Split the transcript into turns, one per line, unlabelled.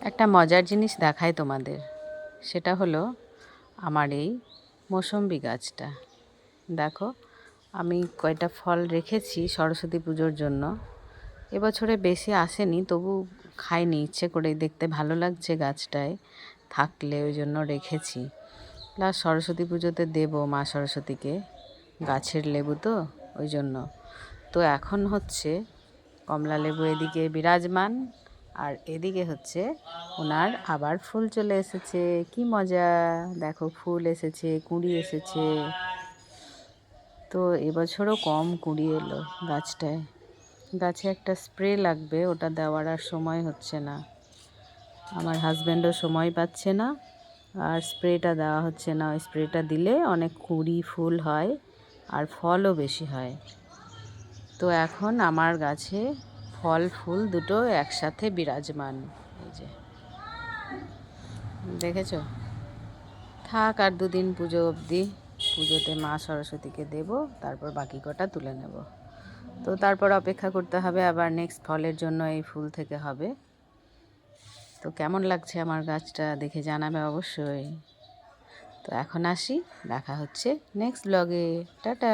একটা মজার জিনিস দেখাই তোমাদের। সেটা হলো আমার এই মৌসম্বি গাছটা। দেখো, আমি কয়টা ফল রেখেছি সরস্বতী পুজোর জন্য। এবছরে বেশি আসেনি, তবু খাইনি, ইচ্ছে করে দেখতে ভালো লাগছে গাছটায় থাকলে, ওই জন্য রেখেছি। প্লাস সরস্বতী পুজোতে দেবো মা সরস্বতীকে, গাছের লেবু তো ওই জন্য। তো এখন হচ্ছে কমলা লেবু এদিকে বিরাজমান, আর এদিকে হচ্ছে ওনার আবার ফুল চলে এসেছে। কি মজা! দেখো, ফুল এসেছে, কুঁড়ি এসেছে। তো এবছরও কম কুঁড়ি এলো গাছটায়। গাছে একটা স্প্রে লাগবে, ওটা দেওয়ার আর সময় হচ্ছে না। আমার হাজব্যান্ডও সময় পাচ্ছে না, আর স্প্রেটা দেওয়া হচ্ছে না। ওই স্প্রেটা দিলে অনেক কুঁড়ি ফুল হয় আর ফলও বেশি হয়। তো এখন আমার গাছে ফল ফুল দুটো একসাথে বিরাজমান। এই যে দেখেছো? থাক আর দুদিন পুজো অবধি। পুজোতে মা সরস্বতীকে দেব, তারপর বাকি কটা তুলে নেব। তো তারপর অপেক্ষা করতে হবে আবার নেক্সট ফলের জন্য, এই ফুল থেকে হবে। তো কেমন লাগছে আমার গাছটা দেখে জানাবে অবশ্যই। তো এখন আসি, দেখা হচ্ছে নেক্সট ব্লগে। টাটা।